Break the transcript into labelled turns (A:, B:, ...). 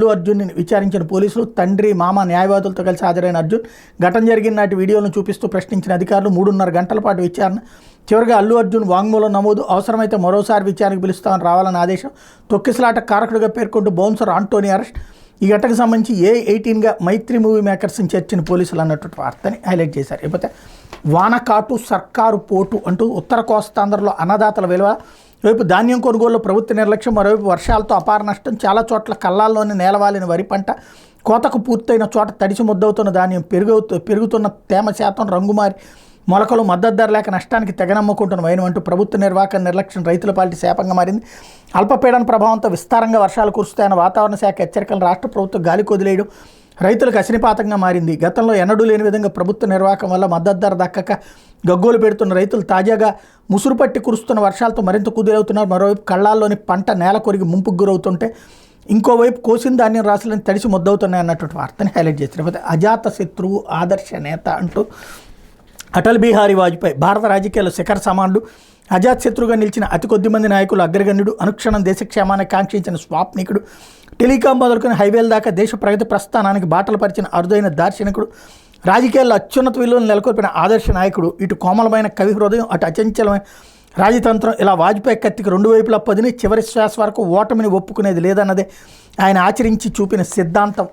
A: అల్లు అర్జున్ని విచారించిన పోలీసులు తండ్రి మామ న్యాయవాదులతో కలిసి హాజరైన అర్జున్ ఘటన జరిగిన నాటి వీడియోలను చూపిస్తూ ప్రశ్నించిన అధికారులు 3.5 గంటల పాటు విచారణ. చివరిగా అల్లు అర్జున్ వాంగ్మూలం నమోదు, అవసరమైతే మరోసారి విచారణకు పిలుస్తామని రావాలని ఆదేశం. తొక్కిసలాట కారకుడిగా పేర్కొంటూ బౌన్సర్ ఆంటోనీ అరెస్ట్. ఈ ఘటనకు సంబంధించి A18గా మైత్రి మూవీ మేకర్స్ని చేర్చిన పోలీసులు అన్నట్టు వార్తని హైలైట్ చేశారు. లేకపోతే వానకాటు సర్కారు పోటు అంటూ ఉత్తర కోస్తాంధ్రలో అన్నదాతల విలువ, వైపు ధాన్యం కొనుగోలులో ప్రభుత్వ నిర్లక్ష్యం, మరోవైపు వర్షాలతో అపార నష్టం. చాలా చోట్ల కళ్ళాల్లోని నేలవాలిన వరి పంట, కోతకు పూర్తయిన చోట తడిసి ముద్దవుతున్న ధాన్యం, పెరుగుతున్న తేమ శాతం, రంగుమారి మొలకలు, మద్దతు ధర లేక నష్టానికి తెగనమ్ముకుంటున్న వైనం అంటూ ప్రభుత్వ నిర్వాహక నిర్లక్ష్యం రైతుల పాలిటి శాపంగా మారింది. అల్పపీడన ప్రభావంతో విస్తారంగా వర్షాలు కురుస్తాయన్న వాతావరణ శాఖ హెచ్చరికలు రాష్ట్ర ప్రభుత్వం గాలికి వదిలేయడం రైతులకు అశనిపాతంగా మారింది. గతంలో ఎన్నడూ లేని విధంగా ప్రభుత్వ నిర్వాహకం వల్ల మద్దతు ధర దక్కక గగ్గోలు పెడుతున్న రైతులు తాజాగా ముసురు పట్టి కురుస్తున్న వర్షాలతో మరింత కుదిరవుతున్నారు. మరోవైపు కళ్ళాల్లోని పంట నేల కొరిగి ముంపుకు గురవుతుంటే, ఇంకోవైపు కోసిన ధాన్యం రాసులని తడిసి ముద్దవుతున్నాయి అన్నటువంటి వార్తని హైలైట్ చేస్తారు. లేకపోతే అజాత శత్రువు ఆదర్శ నేత అంటూ అటల్ బిహారీ వాజ్పేయి భారత రాజకీయాల్లో శిఖర సమానుడు, అజాతశత్రువుగా నిలిచిన అతి కొద్ది మంది నాయకులు అగ్రగణ్యుడు, అనుక్షణం దేశక్షేమాన్ని కాంక్షించిన స్వాప్నికుడు, టెలికాం మొదలుకొని హైవేల దాకా దేశ ప్రగతి ప్రస్థానానికి బాటలు పరిచిన అరుదైన దార్శనికుడు, రాజకీయాల్లో అత్యున్నత విలువలు నెలకొల్పిన ఆదర్శ నాయకుడు. ఇటు కోమలమైన కవి హృదయం, అటు అచంచలమైన రాజతంత్రం. ఇలా వాజ్పేయి కత్తికి 2 వైపులా పదిని చివరి శ్వాస వరకు ఓటమిని ఒప్పుకునేది లేదన్నదే ఆయన ఆచరించి చూపిన సిద్ధాంతం.